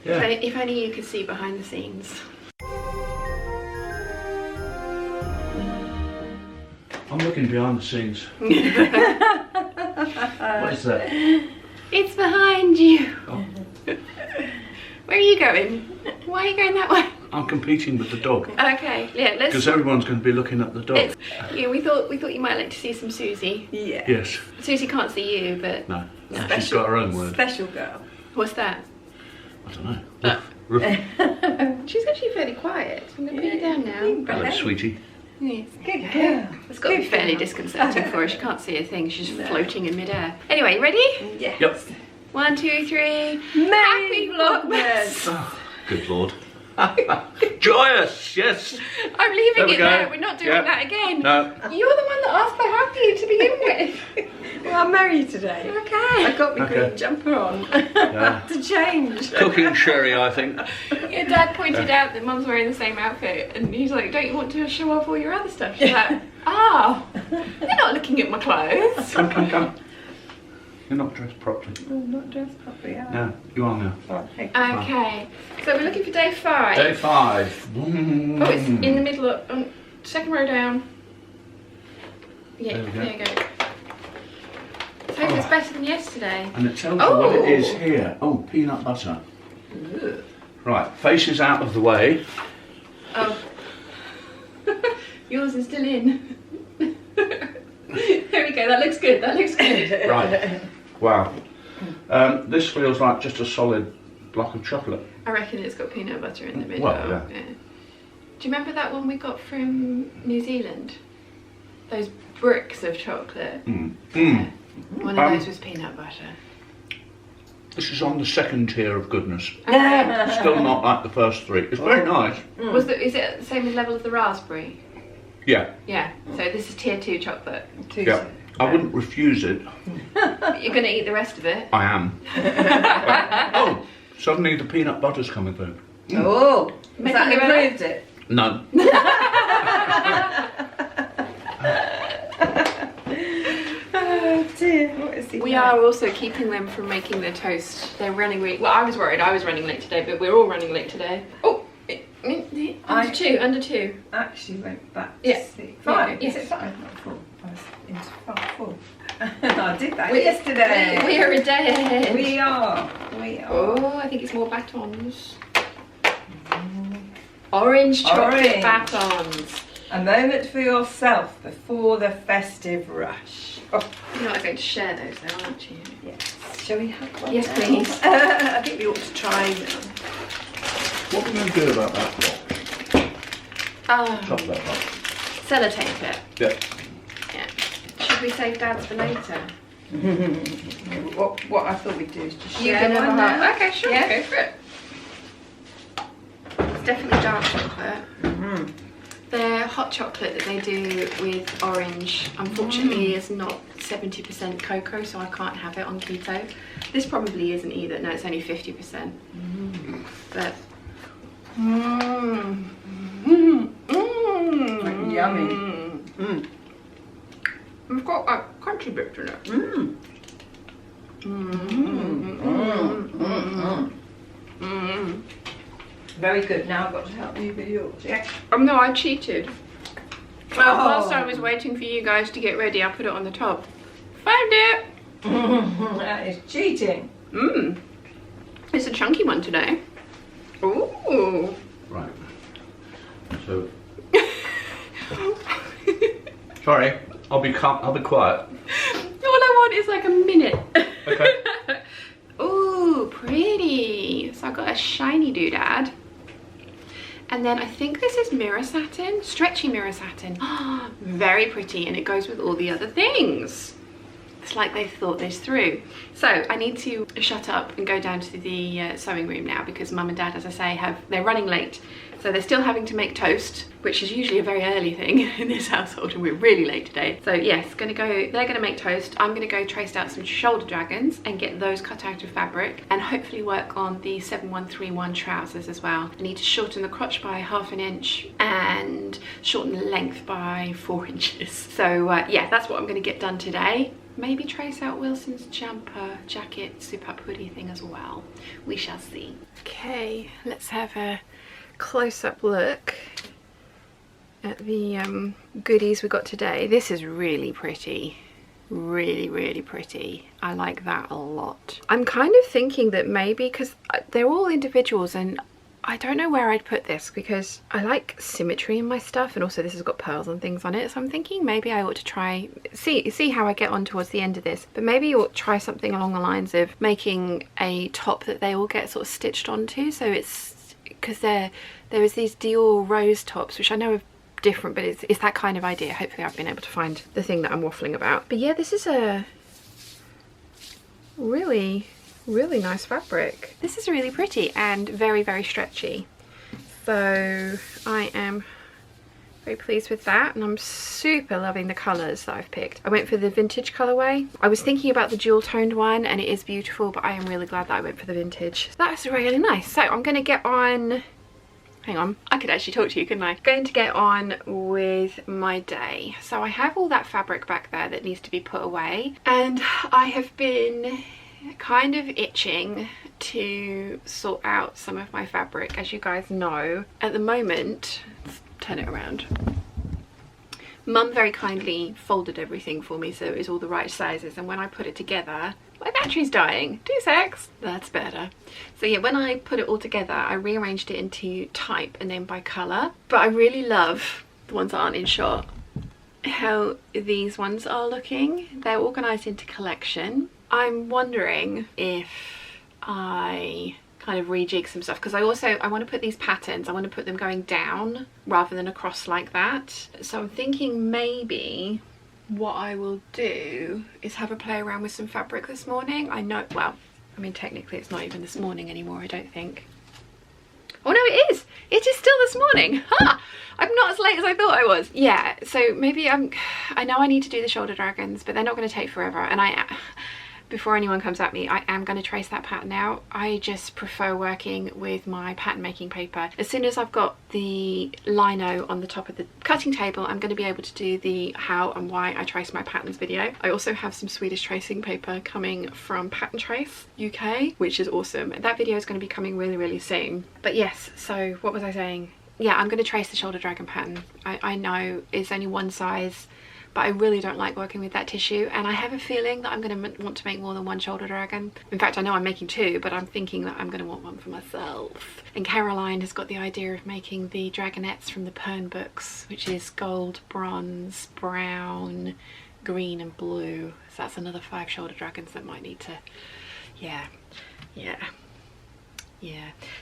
Yeah. If only you could see behind the scenes. I'm looking behind the scenes. What is that? It's behind you. Oh. Where are you going? Why are you going that way? I'm competing with the dog. Okay, yeah, let's. Because everyone's going to be looking at the dog. Yeah, we thought you might like to see some Susie. Yeah. Yes. Susie can't see you, but No. She's got her own word. Special girl. what's that? I don't know. Ruff. She's actually fairly quiet. I'm going to put you down now. Hello, sweetie. Yes. Good girl. It's got to be fairly disconcerting for her. She can't see a thing. She's floating in midair. Anyway, ready? Yes. Yep. 1, 2, 3. Merry Happy Vlogmas! Oh, good lord. Joyous, yes. I'm leaving There we it go. there. We're not doing Yep. that again. No. You're the one that asked for happy to begin with. Well, I'm married today. Okay. I got my Okay. green jumper on Yeah. to change. Cooking sherry, I think. Your dad pointed out that Mum's wearing the same outfit, and he's like, "Don't you want to show off all your other stuff?" She's like, "Oh, you're not looking at my clothes." Come, come, come. You're not dressed properly. I'm not dressed properly. No, you are now. Oh, hey. Okay, so we're looking for day 5. Day 5. Mm. Oh, it's in the middle of second row down. Yeah, There we go. there you go. Let's hope it's better than yesterday. And it tells you what it is Oh. here. Oh, peanut butter. Ooh. Right, faces out of the way. Oh, yours is still in. There we go. That looks good. That looks good. Right. Wow. This feels like just a solid block of chocolate. I reckon it's got peanut butter in the middle. Well, yeah. Do you remember that one we got from New Zealand? Those bricks of chocolate. Mm. Mm. One of those was peanut butter. This is on the second tier of goodness. Okay. Still not like the first 3. It's very nice. Is it at the same level as the raspberry? Yeah. Yeah. So this is tier 2 chocolate. Yeah. I wouldn't refuse it. You're going to eat the rest of it. I am. Oh, suddenly the peanut butter's coming through. Oh, has Maybe that give it improved it? No. Oh dear, what is he We doing? are also keeping them from making their toast. They're running late. Well, I was worried I was running late today, but we're all running late today. Oh, under 2. Actually went back Yeah. to sleep. 5? Yeah, Is yes. it 5? Not 4. I was into 4. I did that yesterday. We are a day ahead. We are. We are. Oh, I think it's more batons. Orange chocolate Orange. batons. A moment for yourself before the festive rush. Oh, You're not going to share those though, aren't you? yes. Shall we have one? Yes, now? please. I think we ought to try them. What are we going to do about that box? Chocolate box. Sellotape it. Yeah. Yeah. Should we save Dad's for later? What I thought we'd do is just You share can one have now. that. Okay, sure. Yeah. Go for it. It's definitely dark chocolate. Mm-hmm. Their hot chocolate that they do with orange, unfortunately, is not 70% cocoa, so I can't have it on keto. This probably isn't either. No, it's only 50%. But Yummy. Mm. We've got a crunchy bit in it. Mm. Very good. Now I've got to help you with yours. Yeah. No, I cheated. Whilst I Oh. was waiting for you guys to get ready, I put it on the top. Found it! That is cheating. Mmm. It's a chunky one today. Ooh. Right. So. Sorry. I'll be quiet. All I want is like a minute. Okay. Ooh, pretty. So I got a shiny doodad. And then I think this is mirror satin, stretchy mirror satin. Very pretty, and it goes with all the other things. It's like they've thought this through. So I need to shut up and go down to the sewing room now because Mum and Dad, as I say, they're running late. So they're still having to make toast, which is usually a very early thing in this household, and we're really late today. So yes, they're gonna make toast. I'm gonna go trace out some shoulder dragons and get those cut out of fabric and hopefully work on the 7131 trousers as well. I need to shorten the crotch by 1/2 inch and shorten the length by 4 inches. So yeah, that's what I'm gonna get done today. maybe trace out Wilson's jumper, jacket, super up hoodie thing as well. We shall see. Okay, let's have a close-up look at the goodies we got today. This is really pretty. Really pretty. I like that a lot. I'm kind of thinking that maybe, because they're all individuals and I don't know where I'd put this because I like symmetry in my stuff, and also this has got pearls and things on it, so I'm thinking maybe I ought to try, see how I get on towards the end of this, but maybe you ought to try something along the lines of making a top that they all get sort of stitched onto. So it's, because there is these Dior rose tops, which I know are different, but it's that kind of idea. Hopefully I've been able to find the thing that I'm waffling about. But yeah, this is a really nice fabric. This is really pretty and very stretchy, so I am very pleased with that, and I'm super loving the colours that I've picked. I went for the vintage colourway. I was thinking about the dual toned one and it is beautiful, but I am really glad that I went for the vintage. That's really nice. So I'm going to get on, hang on, I could actually talk to you, couldn't I? Going to get on with my day. So I have all that fabric back there that needs to be put away, and I have been kind of itching to sort out some of my fabric. As you guys know, at the moment, let's turn it around, Mum very kindly folded everything for me so it was all the right sizes, and when I put it together, my battery's dying. 2 secs. That's better. So yeah, when I put it all together, I rearranged it into type and then by colour. But I really love the ones that aren't in shot, how these ones are looking. They're organised into collection. I'm wondering if I kind of rejig some stuff, because I want to put these patterns, I want to put them going down rather than across like that. So I'm thinking maybe what I will do is have a play around with some fabric this morning. I know, well, I mean technically it's not even this morning anymore, I don't think. Oh no, it is still this morning. Ha! I'm not as late as I thought I was. Yeah, so maybe I know I need to do the shoulder dragons, but they're not going to take forever, and before anyone comes at me, I am going to trace that pattern out. I just prefer working with my pattern making paper. As soon as I've got the lino on the top of the cutting table, I'm going to be able to do the how and why I trace my patterns video. I also have some Swedish tracing paper coming from Pattern Trace UK, which is awesome. That video is going to be coming really soon. But yes, so what was I saying? Yeah, I'm going to trace the shoulder dragon pattern. I know it's only one size, but I really don't like working with that tissue, and I have a feeling that I'm going to want to make more than one shoulder dragon. In fact, I know I'm making 2, but I'm thinking that I'm going to want one for myself. And Caroline has got the idea of making the dragonettes from the Pern books, which is gold, bronze, brown, green and blue. So that's another 5 shoulder dragons that might need to, yeah.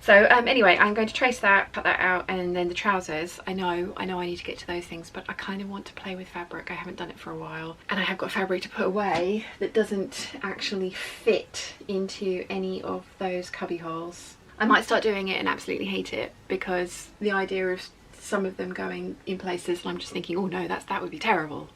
So anyway, I'm going to trace that, cut that out, and then the trousers, I know I need to get to those things, but I kind of want to play with fabric. I haven't done it for a while, and I have got fabric to put away that doesn't actually fit into any of those cubby holes. I might start doing it and absolutely hate it, because the idea of some of them going in places and I'm just thinking, oh no, that would be terrible.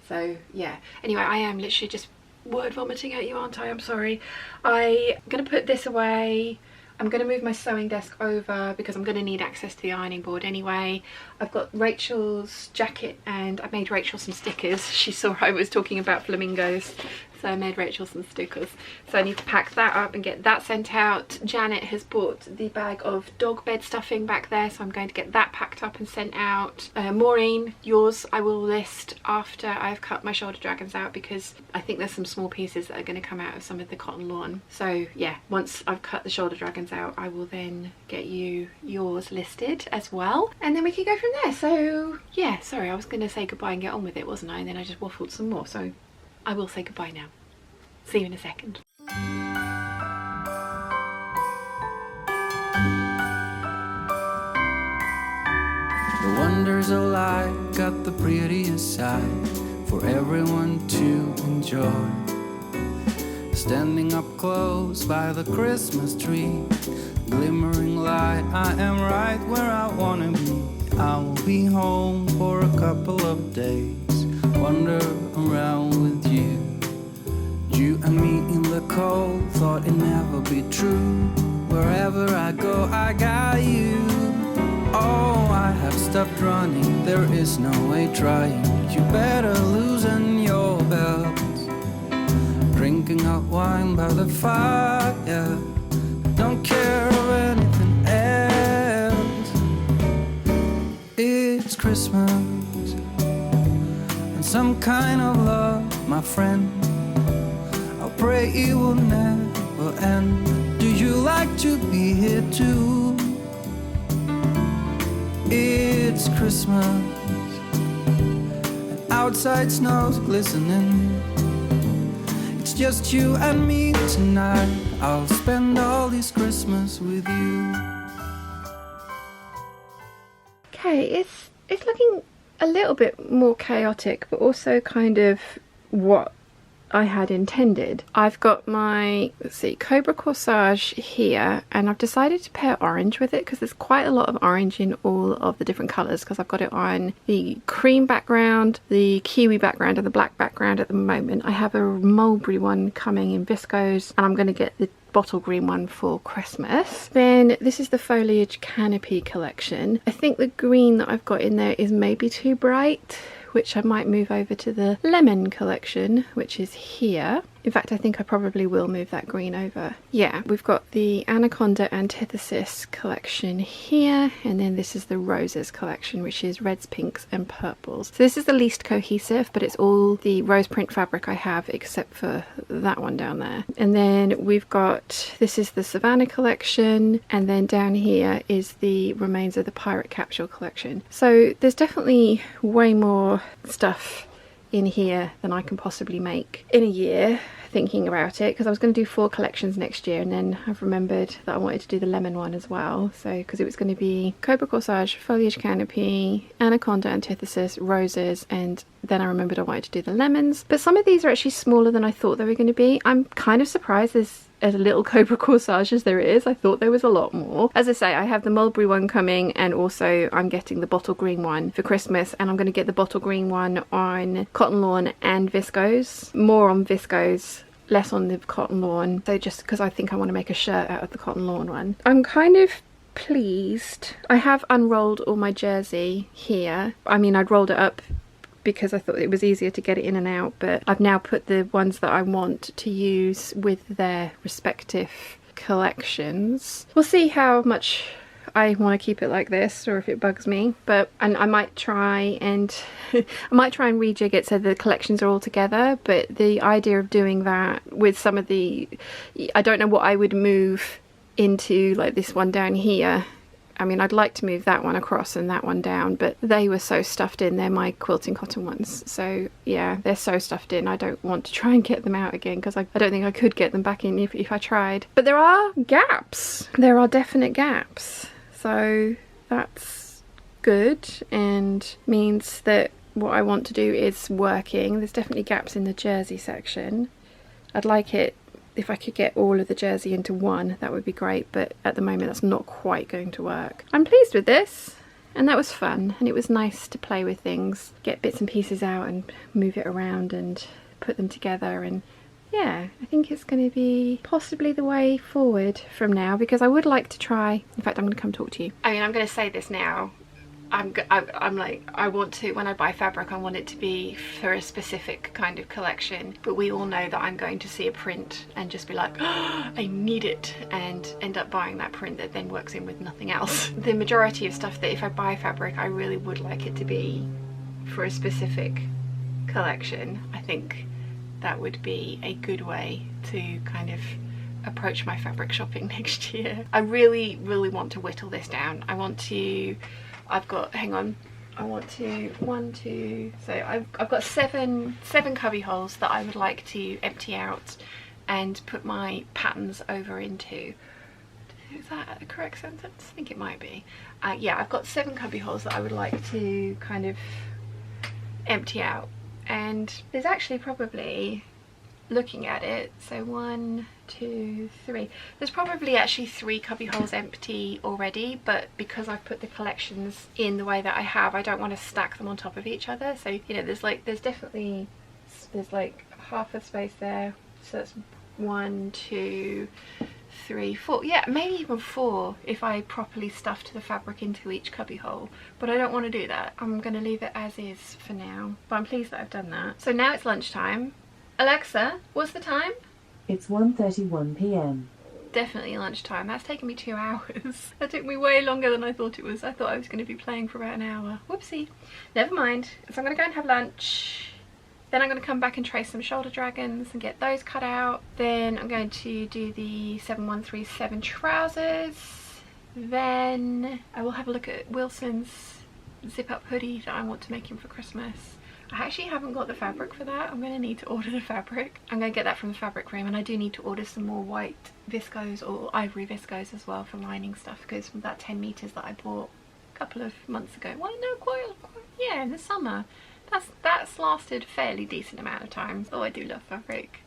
So yeah, anyway, I am literally just word vomiting at you, aren't I? I'm sorry. I'm gonna put this away. I'm going to move my sewing desk over because I'm going to need access to the ironing board anyway. I've got Rachel's jacket, and I made Rachel some stickers. She saw I was talking about flamingos, so I made Rachel some stickers. So I need to pack that up and get that sent out. Janet has bought the bag of dog bed stuffing back there, so I'm going to get that packed up and sent out. Maureen, yours I will list after I've cut my shoulder dragons out, because I think there's some small pieces that are going to come out of some of the cotton lawn. So yeah, once I've cut the shoulder dragons out, I will then get you yours listed as well, and then we can go from there. So yeah, sorry, I was going to say goodbye and get on with it, wasn't I? And then I just waffled some more, so I will say goodbye now. See you in a second. The wonders of life got the prettiest side for everyone to enjoy. Standing up close by the Christmas tree, glimmering light, I am right where I wanna be. I will be home for a couple of days, wander around with you. You and me in the cold, thought it'd never be true. Wherever I go, I got you. Oh, I have stopped running, there is no way trying. You better loosen your belt. drinking hot wine by the fire. Don't care of anything else. It's Christmas and some kind of love, my friend. I pray it will never end. Do you like to be here too? It's Christmas and outside snow's glistening. It's just you and me tonight. I'll spend all this Christmas with you. Okay, it's looking a little bit more chaotic, but also kind of what I had intended. I've got my, let's see, Cobra Corsage here, and I've decided to pair orange with it because there's quite a lot of orange in all of the different colours, because I've got it on the cream background, the kiwi background, and the black background at the moment. I have a mulberry one coming in viscose, and I'm going to get the bottle green one for Christmas. Then this is the foliage canopy collection. I think the green that I've got in there is maybe too bright, which I might move over to the lemon collection, which is here. In fact, I think I probably will move that green over. Yeah, we've got the Anaconda Antithesis collection here, and then this is the Roses collection, which is reds, pinks, and purples. So this is the least cohesive, but it's all the rose print fabric I have, except for that one down there. And then we've got, this is the Savannah collection, and then down here is the remains of the Pirate Capsule collection. So there's definitely way more stuff in here than I can possibly make in a year, thinking about it, because I was going to do 4 collections next year, and then I've remembered that I wanted to do the lemon one as well. So because it was going to be Cobra Corsage, Foliage Canopy, Anaconda Antithesis, Roses, and then I remembered I wanted to do the lemons. But some of these are actually smaller than I thought they were going to be. I'm kind of surprised there's as little Cobra Corsage as there is. I thought there was a lot more. As I say, I have the mulberry one coming, and also I'm getting the bottle green one for Christmas, and I'm going to get the bottle green one on cotton lawn and viscose. More on viscose, less on the cotton lawn. So just because I think I want to make a shirt out of the cotton lawn one. I'm kind of pleased. I have unrolled all my jersey here. I mean, I'd rolled it up because I thought it was easier to get it in and out, but I've now put the ones that I want to use with their respective collections. We'll see how much I want to keep it like this, or if it bugs me, and I might try and rejig it so the collections are all together. But the idea of doing that with some of the, I don't know what I would move into, like this one down here. I mean, I'd like to move that one across and that one down, but they were so stuffed in. They're my quilting cotton ones. So yeah, they're so stuffed in. I don't want to try and get them out again, because I don't think I could get them back in if I tried. But there are gaps. There are definite gaps. So that's good, and means that what I want to do is working. There's definitely gaps in the jersey section. I'd like it if I could get all of the jersey into one, that would be great, but at the moment that's not quite going to work. I'm pleased with this, and that was fun, and it was nice to play with things, get bits and pieces out and move it around and put them together. And yeah, I think it's going to be possibly the way forward from now, because I would like to try, in fact I'm going to come talk to you. I mean, I'm going to say this now, I'm like, I want to, when I buy fabric, I want it to be for a specific kind of collection, but we all know that I'm going to see a print and just be like, oh, I need it, and end up buying that print that then works in with nothing else. The majority of stuff that if I buy fabric, I really would like it to be for a specific collection. I think that would be a good way to kind of approach my fabric shopping next year. I really want to whittle this down. I want to, I've got, hang on, I want to, 1, 2, so I've got seven cubby holes that I would like to empty out and put my patterns over into. Is that a correct sentence? I think it might be. Yeah, I've got 7 cubby holes that I would like to kind of empty out, and there's actually probably, looking at it, so 1, 2, 3, there's probably actually 3 cubby holes empty already, but because I've put the collections in the way that I have, I don't want to stack them on top of each other. So, you know, there's definitely, there's like half a space there, so that's 1, 2, 3, 4, yeah, maybe even 4 if I properly stuffed the fabric into each cubby hole, but I don't want to do that. I'm going to leave it as is for now, but I'm pleased that I've done that. So now it's lunchtime. Alexa, what's the time? It's 1:31 p.m. Definitely lunchtime. That's taken me 2 hours. That took me way longer than I thought it was. I thought I was going to be playing for about an hour. Whoopsie. Never mind. So I'm going to go and have lunch. Then I'm going to come back and trace some shoulder dragons and get those cut out. Then I'm going to do the 7137 trousers. Then I will have a look at Wilson's zip up hoodie that I want to make him for Christmas. I actually haven't got the fabric for that. I'm going to need to order the fabric. I'm going to get that from the fabric room, and I do need to order some more white viscose or ivory viscose as well for lining stuff, because from that 10 meters that I bought a couple of months ago, well, no, quite yeah, in the summer, that's lasted a fairly decent amount of times. Oh, I do love fabric.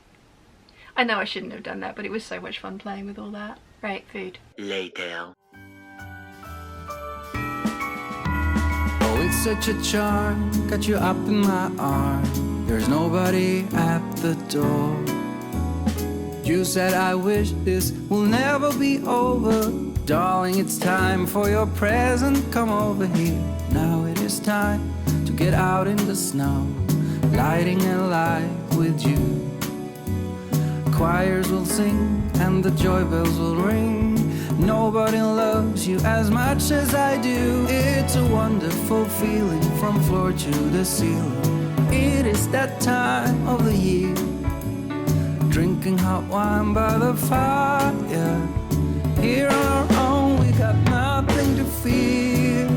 I know I shouldn't have done that, but it was so much fun playing with all that. Right, food. Later. Oh, it's such a charm, got you up in my arm. There's nobody at the door. You said I wish this will never be over. Darling, it's time for your present. Come over here. Now it is time to get out in the snow, lighting a light with you. Choirs will sing and the joy bells will ring. Nobody loves you as much as I do. It's a wonderful feeling from floor to the ceiling. It is that time of the year, drinking hot wine by the fire. Here on our own, we got nothing to fear.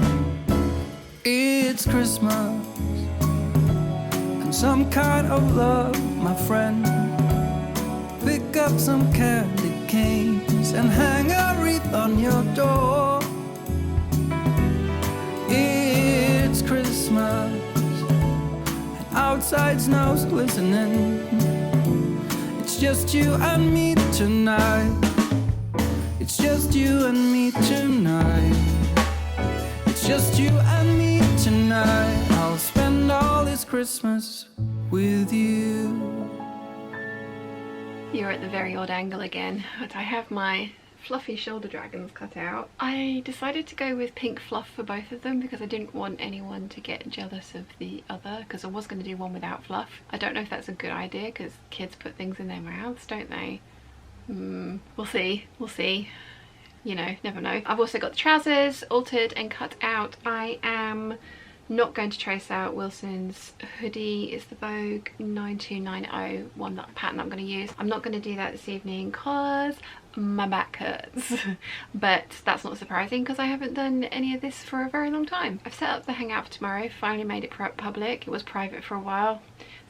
It's Christmas and some kind of love, my friend. Pick up some candy canes and hang a wreath on your door. It's Christmas and outside snow's glistening. It's just you and me tonight. It's just you and me tonight. It's just you and me tonight. I'll spend all this Christmas with you. You're at the very odd angle again, but I have my fluffy shoulder dragons cut out. I decided to go with pink fluff for both of them because I didn't want anyone to get jealous of the other, because I was going to do one without fluff. I don't know if that's a good idea because kids put things in their mouths, don't they? We'll see, you know, never know. I've also got the trousers altered and cut out. I am not going to trace out Wilson's hoodie. It's the Vogue 9290 one, that pattern I'm going to use. I'm not going to do that this evening because my back hurts. But that's not surprising because I haven't done any of this for a very long time. I've set up the hangout for tomorrow, finally made it public. It was private for a while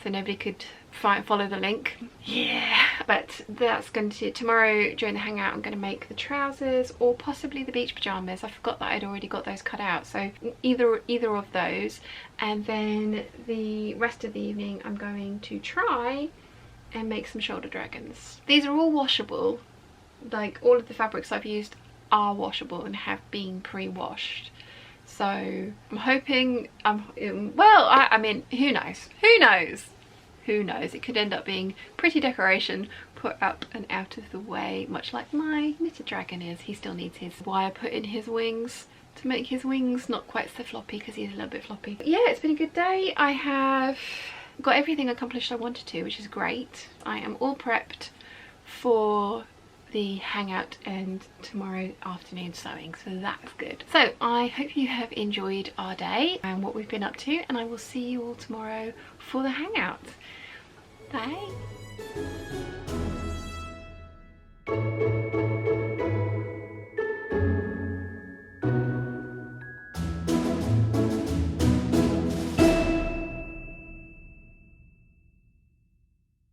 so nobody could follow the link. Yeah, but that's going to tomorrow during the hangout. I'm going to make the trousers or possibly the beach pajamas. I forgot that I'd already got those cut out, so either of those. And then the rest of the evening I'm going to try and make some shoulder dragons. These are all washable. Like, all of the fabrics I've used are washable and have been pre-washed. So I'm hoping, well, I mean, who knows? Who knows? It could end up being pretty decoration put up and out of the way, much like my knitted dragon is. He still needs his wire put in his wings to make his wings not quite so floppy because he's a little bit floppy. But yeah, it's been a good day. I have got everything accomplished I wanted to, which is great. I am all prepped for the hangout and tomorrow afternoon sewing, so that's good. So I hope you have enjoyed our day and what we've been up to, and I will see you all tomorrow for the hangout. Bye.